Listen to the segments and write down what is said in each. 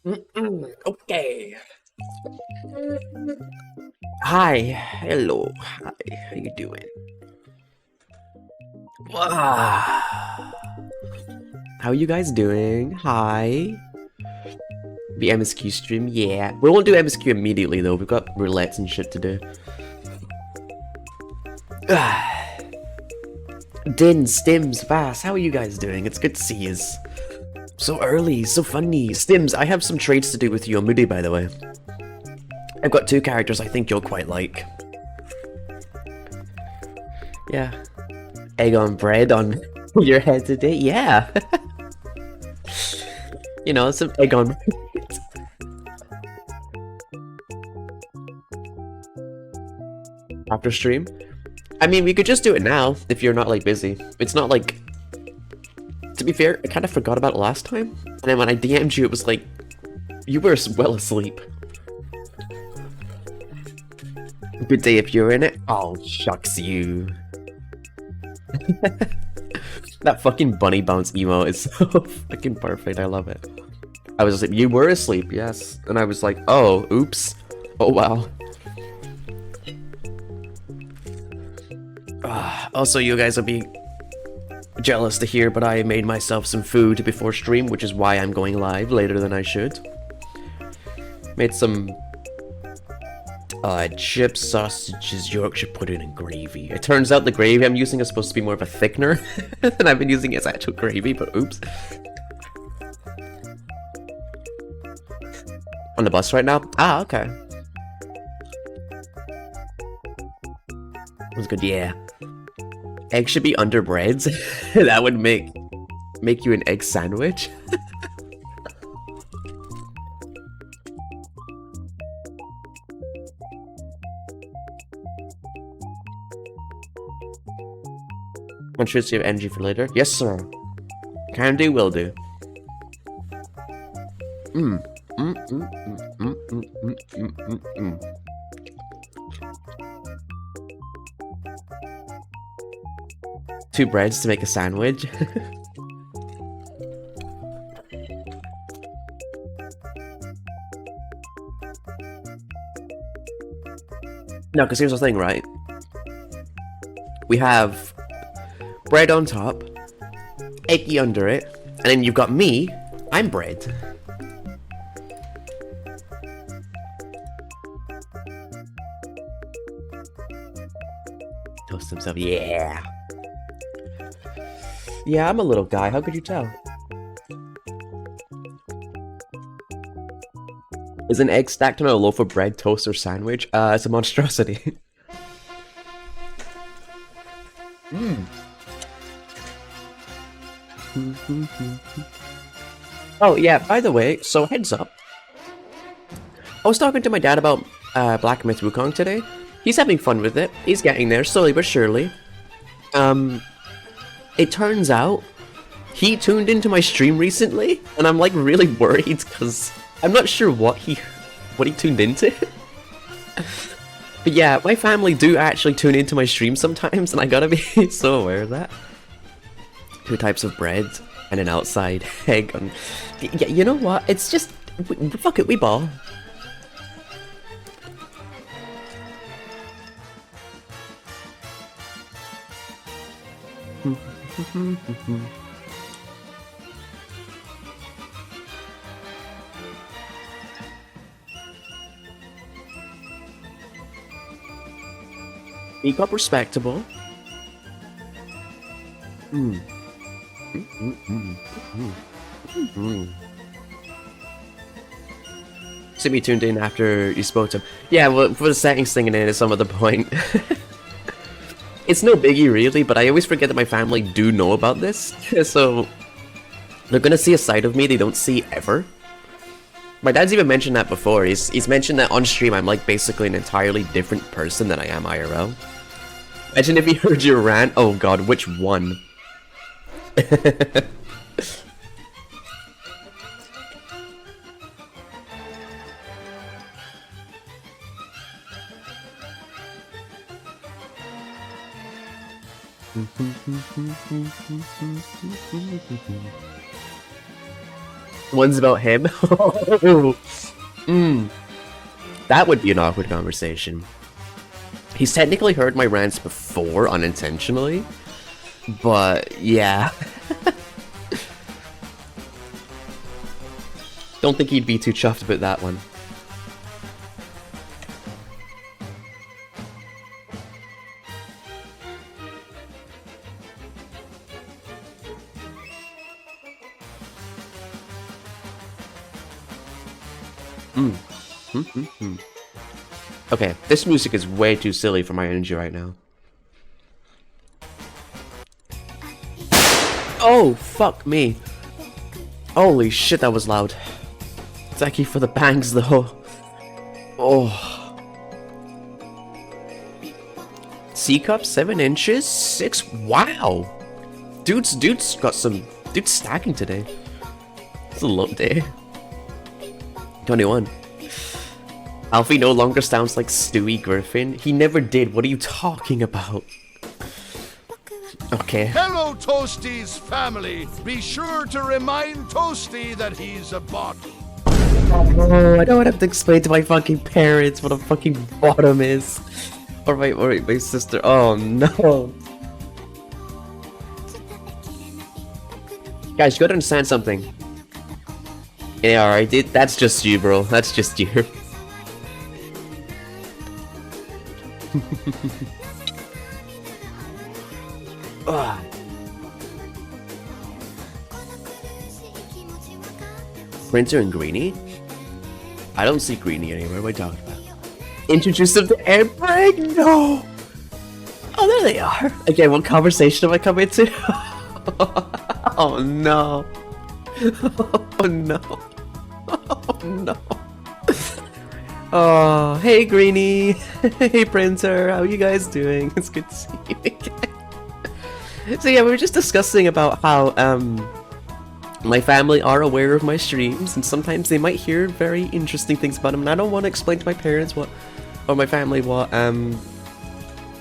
Okay. Hi. Hello. Hi. How you doing? Ah. How you guys doing? Hi. The MSQ stream? Yeah. We won't do MSQ immediately though. We've got roulettes and shit to do. Ah. Din, Stims, Vass, how are you guys doing? It's good to see you. So early, so funny. Stims, I have some trades to do with you on Moody, by the way. I've got two characters I think you'll quite like. Yeah. Egg on bread on your head today? Yeah. You know, some egg on bread. After stream? I mean, we could just do it now if you're not like busy. It's not like... To be fair, I kind of forgot about it last time. And then when I DM'd you, it was like... You were well asleep. Good day if you're in it. Oh, shucks you. That fucking bunny bounce emo is so fucking perfect. I love it. I was like, you were asleep, yes. And I was like, oh, oops. Oh, wow. Also, you guys will be jealous to hear, but I made myself some food before stream, which is why I'm going live later than I should. Made some chips, sausages, Yorkshire pudding, and gravy. It turns out the gravy I'm using is supposed to be more of a thickener, and I've been using it as actual gravy, but oops. On the bus right now? Ah, okay. It was good, yeah. Egg should be under breads. That would make you an egg sandwich. I'm sure you have energy for later. Yes, sir. Can do, will do. Two breads to make a sandwich. No, because here's the thing, right? We have bread on top, eggy under it, and then you've got me. I'm bread. Toast himself, yeah. Yeah, I'm a little guy. How could you tell? Is an egg stacked on a loaf of bread, toast, or sandwich? It's a monstrosity. Oh, yeah, by the way, so heads up. I was talking to my dad about Black Myth Wukong today. He's having fun with it. He's getting there, slowly but surely. It turns out he tuned into my stream recently, and I'm like really worried because I'm not sure what he tuned into. But yeah, my family do actually tune into my stream sometimes, and I gotta be so aware of that. Two types of bread and an outside egg. Yeah, you know what? It's just fuck it, we ball. He got respectable. Simi tuned in after you spoke to him. Yeah, well, for the settings thing in it is some of the point. It's no biggie really, but I always forget that my family do know about this, so they're gonna see a side of me they don't see ever. My dad's even mentioned that before. He's mentioned that on stream I'm like basically an entirely different person than I am IRL. Imagine if he heard your rant. Oh god, which one? One's about him. That would be an awkward conversation. He's technically heard my rants before, unintentionally. But, yeah. Don't think he'd be too chuffed about that one. Okay, this music is way too silly for my energy right now. Oh, fuck me. Holy shit, that was loud. Thank you for the bangs, though. Oh. C cup, 7 inches, 6. Wow. Dude's got some. Dude's stacking today. It's a low day. 21. Alfie no longer sounds like Stewie Griffin. He never did. What are you talking about? Okay. Hello, Toasty's family. Be sure to remind Toasty that he's a bot. Oh, I don't have to explain to my fucking parents what a fucking bottom is. Or my sister. Oh no. Guys, you gotta understand something. Yeah, alright, that's just you, bro. That's just you. Printer and Greenie? I don't see Greenie anywhere. What are you talking about? Introduce them to Airbrag? No! Oh, there they are. Again, what conversation am I coming to? Oh no. Oh no. Oh no. Oh, hey Greenie. Hey Printer. How are you guys doing? It's good to see you again. So yeah, we were just discussing about how my family are aware of my streams, and sometimes they might hear very interesting things about them, and I don't want to explain to my parents what, or my family what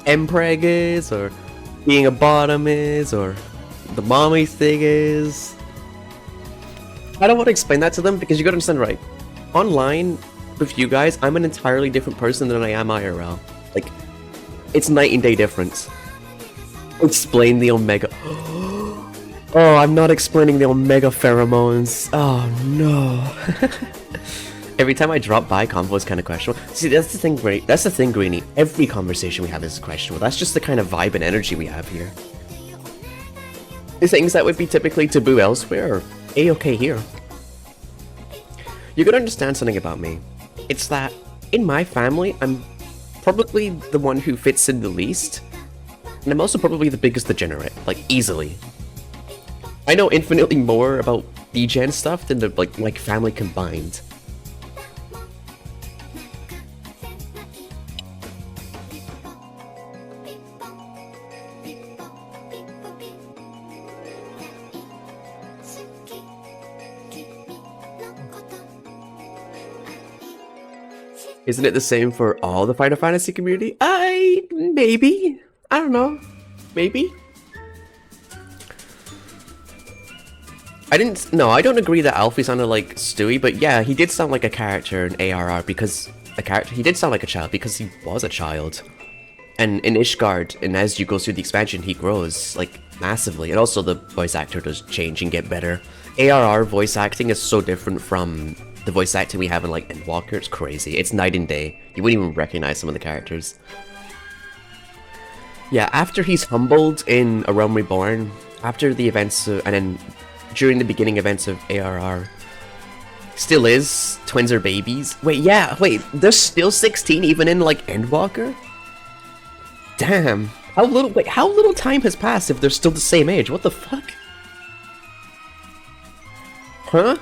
MPreg is, or being a bottom is, or the mommy thing is. I don't want to explain that to them because you gotta understand, right? Online with you guys, I'm an entirely different person than I am IRL. Like, it's night and day difference. Explain the Omega. Oh, I'm not explaining the Omega pheromones. Oh no. Every time I drop by, convo is kind of questionable. See, that's the thing, great. That's the thing, Greenie. Every conversation we have is questionable. That's just the kind of vibe and energy we have here. The things that would be typically taboo elsewhere are A-okay here. You gotta understand something about me. It's that, in my family, I'm probably the one who fits in the least. And I'm also probably the biggest degenerate, like, easily. I know infinitely more about degen stuff than the, like family combined. Isn't it the same for all the Final Fantasy community? Maybe. I don't know. Maybe. I don't agree that Alfie sounded like Stewie, but yeah, he did sound like a character in ARR because he did sound like a child because he was a child. And in Ishgard, and as you go through the expansion, he grows, like, massively. And also the voice actor does change and get better. ARR voice acting is so different from the voice acting we have in, like, Endwalker. It's crazy. It's night and day. You wouldn't even recognize some of the characters. Yeah, after he's humbled in A Realm Reborn, after the events of, and then during the beginning events of ARR, still is, twins are babies. Wait, they're still 16 even in, like, Endwalker? Damn. How little time has passed if they're still the same age? What the fuck? Huh?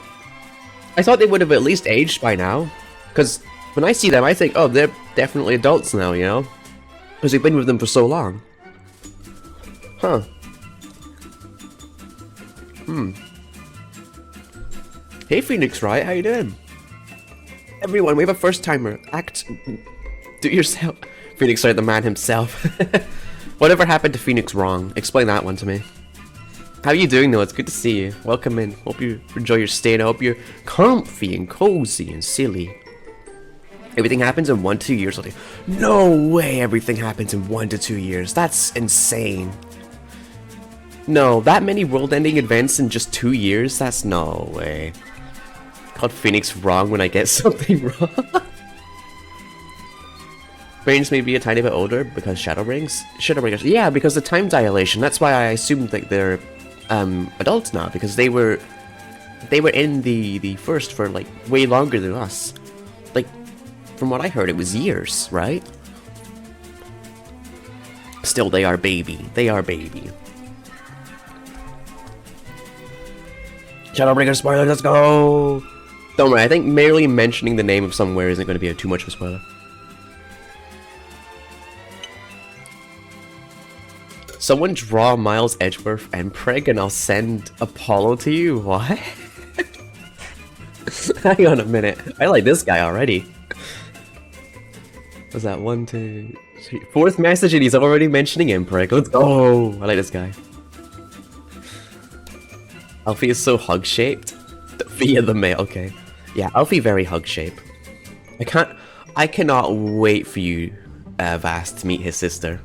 I thought they would have at least aged by now. Because when I see them, I think, oh, they're definitely adults now, you know? Because we've been with them for so long. Huh. Hey Phoenix, right? How you doing? Everyone, we have a first timer. Do yourself. Phoenix, right, the man himself. Whatever happened to Phoenix wrong? Explain that one to me. How you doing though? It's good to see you. Welcome in. Hope you enjoy your stay and I hope you're comfy and cozy and silly. Everything happens in 1 to 2 years. No way everything happens in 1 to 2 years. That's insane. No, that many world-ending events in just 2 years? That's no way. Called Phoenix wrong when I get something wrong. Brains may be a tiny bit older because Shadowbringers. Yeah, because the time dilation. That's why I assumed that they're adults now, because they were in the first for like way longer than us. Like, from what I heard, it was years, right? Still, they are baby. They are baby. Shadowbringers spoiler, let's go! Don't worry, I think merely mentioning the name of somewhere isn't going to be too much of a spoiler. Someone draw Miles Edgeworth and Preg and I'll send Apollo to you? What? Hang on a minute. I like this guy already. Was that 1, 2, 3, 4th message and he's already mentioning him, Preg. Let's go! I like this guy. Alfie is so hug-shaped. Via the mail, okay. Yeah, Alfie very hug-shaped. I cannot wait for you, Vast, to meet his sister.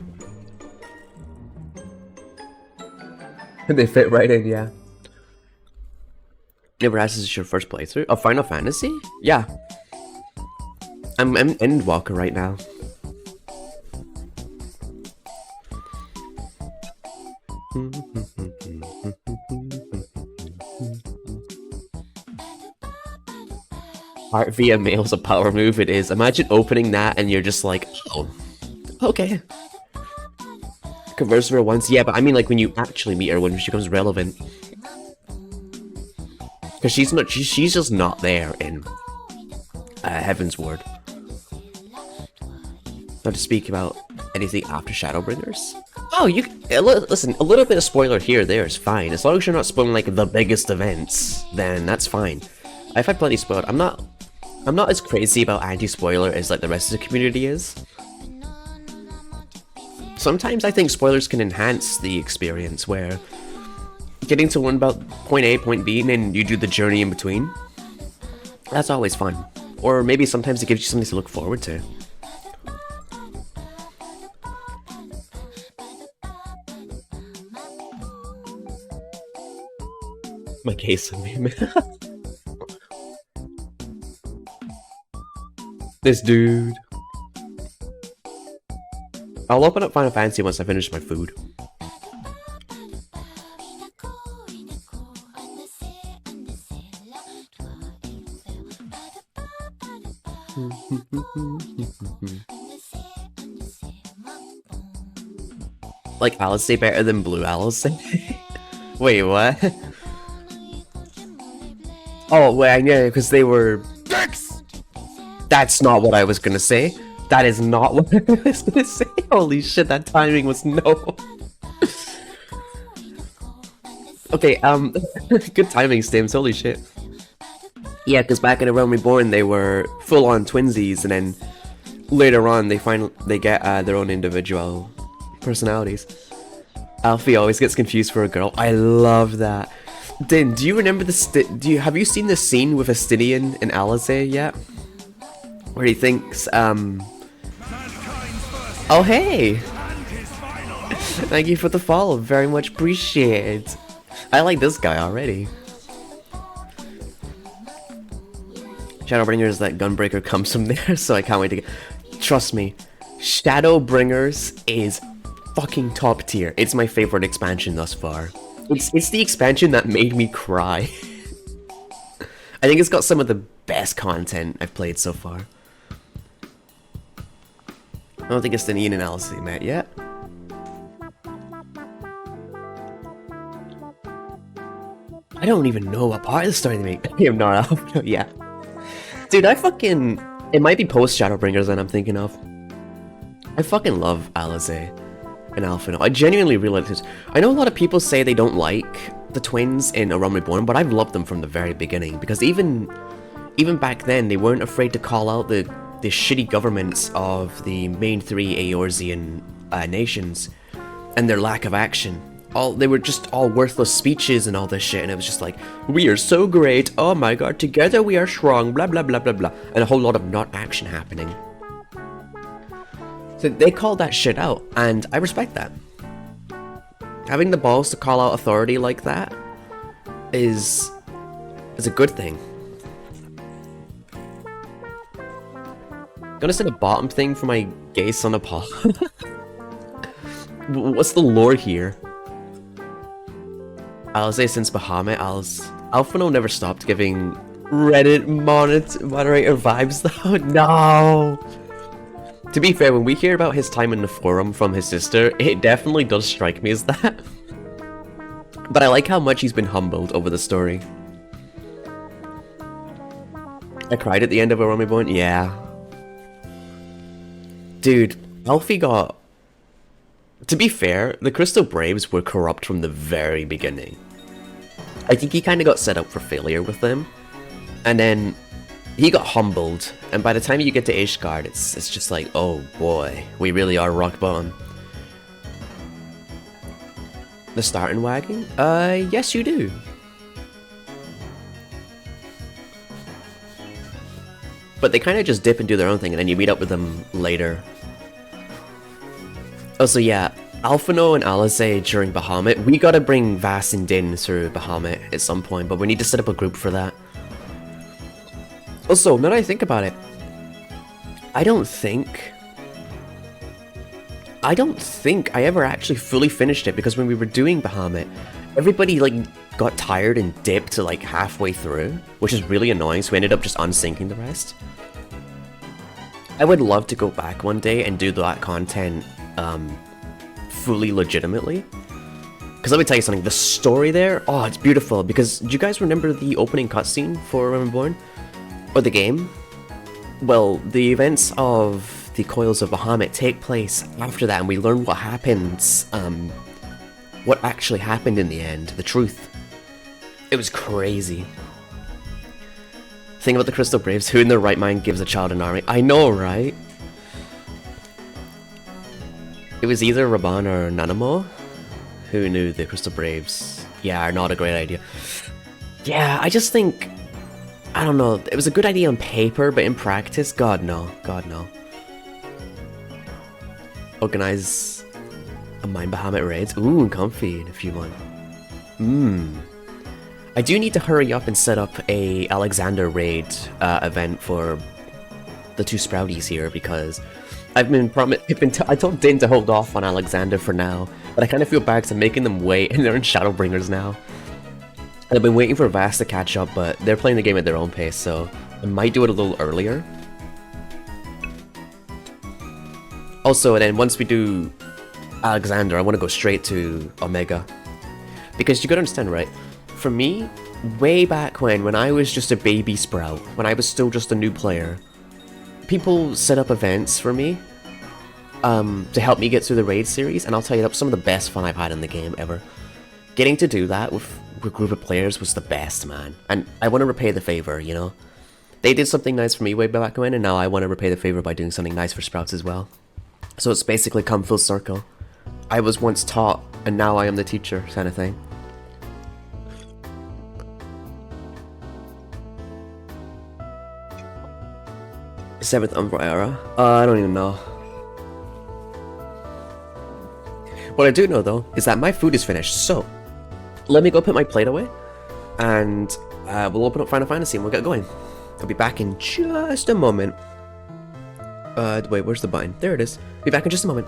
They fit right in, yeah. Never asked, is this your first playthrough? Of Final Fantasy? Yeah. I'm Endwalker right now. Art via mail's a power move, it is. Imagine opening that and you're just like, oh, okay. Converse with her once, yeah, but I mean like when you actually meet her, when she becomes relevant. Because she's just not there in Heaven's Ward. Not to speak about anything after Shadowbringers. Oh, listen, a little bit of spoiler here or there is fine. As long as you're not spoiling like the biggest events, then that's fine. I've had plenty spoiled. I'm not as crazy about anti-spoiler as like the rest of the community is. Sometimes I think spoilers can enhance the experience, where getting to learn about point A, point B, and then you do the journey in between. That's always fun. Or maybe sometimes it gives you something to look forward to. My case of me. This dude. I'll open up Final Fantasy once I finish my food. Like Alice better than Blue Alice? Wait, what? Oh, wait, yeah, because they were... That's not what I was gonna say. That is not what I was gonna say. Holy shit, that timing was no. Okay, good timing, Stims, holy shit. Yeah, because back in A Realm Reborn, they were full-on twinsies, and then later on, they get their own individual personalities. Alfie always gets confused for a girl. I love that. Din, do you remember have you seen the scene with Astidian and Alisaie yet? Where he thinks, oh hey! Thank you for the follow, very much appreciate. I like this guy already. Shadowbringers, that Gunbreaker comes from there, so I can't wait to get... Trust me, Shadowbringers is fucking top tier. It's my favorite expansion thus far. It's the expansion that made me cry. I think it's got some of the best content I've played so far. I don't think it's an Ian and Alice met yet. I don't even know what part of the story they make. I'm not out. Yeah. Dude, it might be post Shadowbringers that I'm thinking of. I fucking love Alisaie and Alphinaud. I genuinely really like this. I know a lot of people say they don't like the twins in A Realm Reborn, but I've loved them from the very beginning, because even back then they weren't afraid to call out the shitty governments of the main three Eorzean nations and their lack of action. they were just all worthless speeches and all this shit, and it was just like, we are so great, oh my god, together we are strong, blah blah blah blah blah, and a whole lot of not action happening. So they called that shit out, and I respect that. Having the balls to call out authority like that is a good thing. Gonna set a bottom thing for my gay son of Paul. What's the lore here? I'll say since Bahamut, Alphino never stopped giving Reddit moderator vibes though. No! To be fair, when we hear about his time in the forum from his sister, it definitely does strike me as that. But I like how much he's been humbled over the story. I cried at the end of A Realm Reborn? Yeah. Dude, Alfie got... To be fair, the Crystal Braves were corrupt from the very beginning. I think he kind of got set up for failure with them. And then he got humbled, and by the time you get to Ishgard, it's just like, oh boy, we really are rock bottom. The starting wagon? Yes you do. But they kind of just dip and do their own thing, and then you meet up with them later. Oh, so yeah, Alphino and Alisaie during Bahamut, we gotta bring Vass and Din through Bahamut at some point, but we need to set up a group for that. Also, now that I think about it, I don't think I ever actually fully finished it, because when we were doing Bahamut, everybody like got tired and dipped like halfway through, which is really annoying, so we ended up just unsyncing the rest. I would love to go back one day and do that content fully legitimately. Because let me tell you something, the story there, oh, it's beautiful. Because do you guys remember the opening cutscene for Realm Reborn? Or the game? Well, the events of the Coils of Bahamut take place after that, and we learn what happens, what actually happened in the end, the truth. It was crazy. Think about the Crystal Braves, who in their right mind gives a child an army? I know, right? It was either Raban or Nanamo who knew the Crystal Braves, yeah, are not a great idea. Yeah, I just think, I don't know, it was a good idea on paper, but in practice, God no, God no. Organize a Mine Bahamut raids? Ooh, comfy if you want. I do need to hurry up and set up a Alexander raid event for the two Sprouties here, because I've been I told Din to hold off on Alexander for now, but I kind of feel bad because I'm making them wait, and they're in Shadowbringers now. And I've been waiting for Vass to catch up, but they're playing the game at their own pace, so I might do it a little earlier. Also, and then once we do Alexander, I want to go straight to Omega. Because you gotta understand, right? For me, way back when I was just a baby Sprout, when I was still just a new player, people set up events for me to help me get through the raid series, and I'll tell you, that's some of the best fun I've had in the game ever. Getting to do that with a group of players was the best, man. And I want to repay the favor, you know? They did something nice for me way back when, and now I want to repay the favor by doing something nice for Sprouts as well. So it's basically come full circle. I was once taught, and now I am the teacher, kind of thing. Seventh Umbra era? I don't even know. What I do know though is that my food is finished, so let me go put my plate away, and we'll open up Final Fantasy and we'll get going. I'll be back in just a moment. Wait, where's the button? There it is. Be back in just a moment.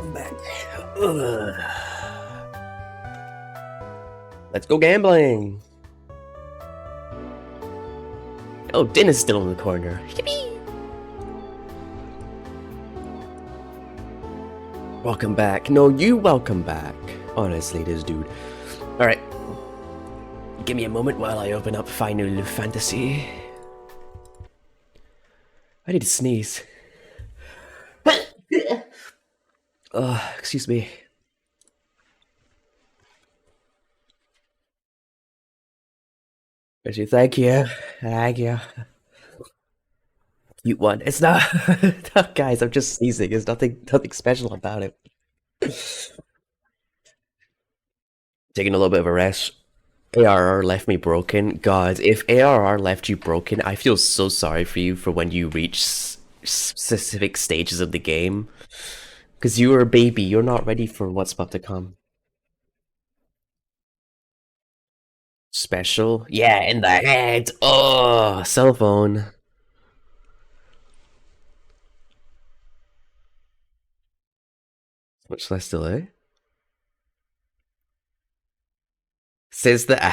Welcome back. Ugh. Let's go gambling. Oh, Din is still in the corner. Yippee! Welcome back. No, you welcome back. Honestly, this dude. Alright. Give me a moment while I open up Final Fantasy. I need to sneeze. Excuse me. Thank you. Thank you. Cute one. It's not. No, guys, I'm just sneezing. There's nothing special about it. Taking a little bit of a rest. ARR left me broken. God, if ARR left you broken, I feel so sorry for you for when you reach specific stages of the game. Because you are a baby, you're not ready for what's about to come. Special? Yeah, in the head! Oh, cell phone. Much less delay. Says the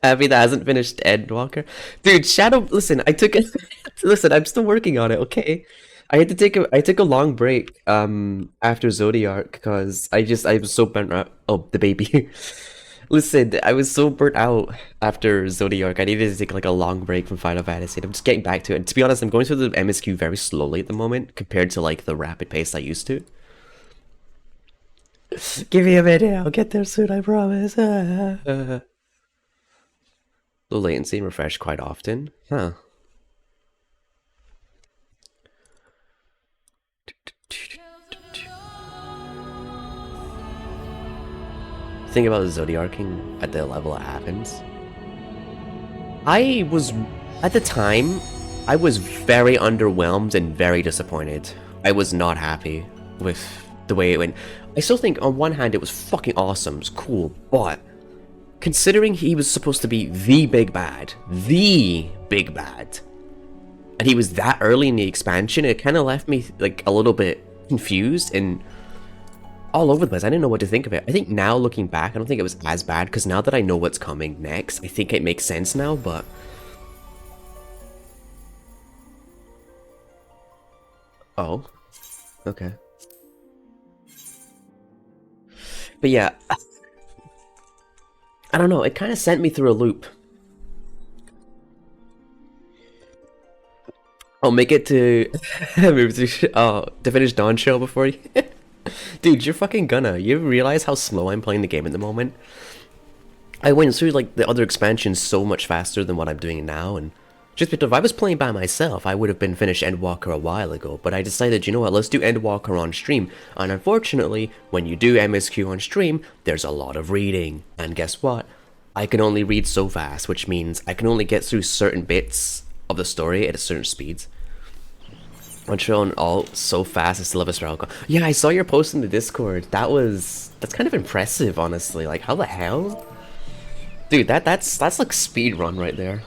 Abby that hasn't finished Endwalker. Dude, Shadow, listen, I took it. Listen, I'm still working on it, okay? I took a long break after Zodiac because I was so burnt out. Oh, the baby. Listen, I was so burnt out after Zodiac. I needed to take like a long break from Final Fantasy. I'm just getting back to it. And to be honest, I'm going through the MSQ very slowly at the moment compared to like the rapid pace I used to. Give me a minute, I'll get there soon, I promise. Low latency and refresh quite often. Huh. Think about Zodiarcing at the level it happens. At the time, I was very underwhelmed and very disappointed. I was not happy with the way it went. I still think on one hand it was fucking awesome, it was cool, but considering he was supposed to be the big bad, and he was that early in the expansion, it kind of left me like a little bit confused and all over the place. I didn't know what to think of it. I think now looking back, I don't think it was as bad because now that I know what's coming next, I think it makes sense now, but oh, okay. But yeah, I don't know, it kind of sent me through a loop. I'll make it to to finish Dawn Show before you. Dude, you're fucking gonna. You realize how slow I'm playing the game at the moment? I went through like the other expansions so much faster than what I'm doing now, and just because if I was playing by myself, I would have been finished Endwalker a while ago, but I decided, you know what, let's do Endwalker on stream, and unfortunately, when you do MSQ on stream, there's a lot of reading, and guess what? I can only read so fast, which means I can only get through certain bits of the story at certain speeds. Control and Alt so fast, I still have a struggle. Yeah, I saw your post in the Discord, that's kind of impressive, honestly, like, how the hell? Dude, that's like speed run right there.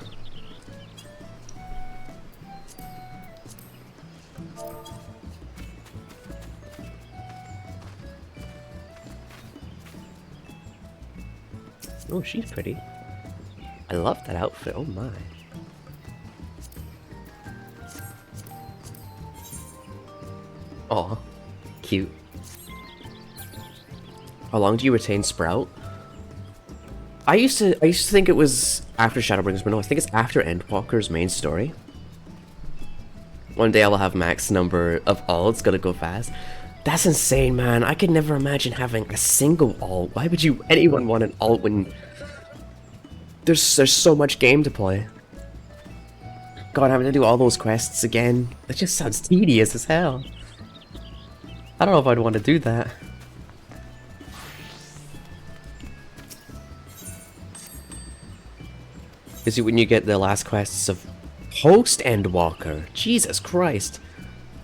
Oh, she's pretty. I love that outfit. Oh my. Aw, cute. How long do you retain Sprout? I used to think it was after Shadowbringers, but no, I think it's after Endwalker's main story. One day I will have max number of alts, gotta go fast. That's insane, man. I could never imagine having a single alt. Why would anyone want an alt when there's so much game to play? God, having to do all those quests again. That just sounds tedious as hell. I don't know if I'd want to do that. Is it when you get the last quests of post Endwalker? Jesus Christ.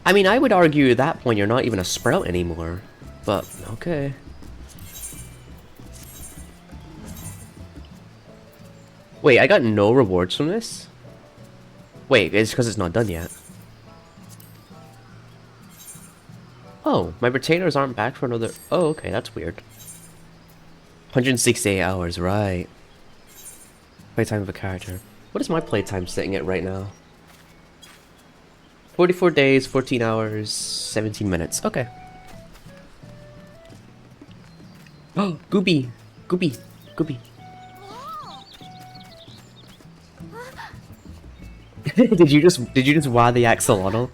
I mean, I would argue at that point you're not even a Sprout anymore, but okay. Wait, I got no rewards from this? Wait, it's because it's not done yet. Oh, my retainers aren't back for another... Oh, okay, that's weird. 168 hours, right. Playtime of a character. What is my playtime sitting at right now? 44 days, 14 hours, 17 minutes. Okay. Oh, Gooby! Gooby! Gooby! did you just wah the axolotl?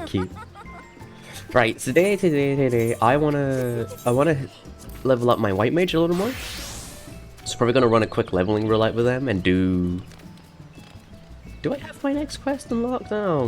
Cute. Right, today, I wanna level up my white mage a little more. So probably gonna run a quick leveling roulette with them and do I have my next quest unlocked now?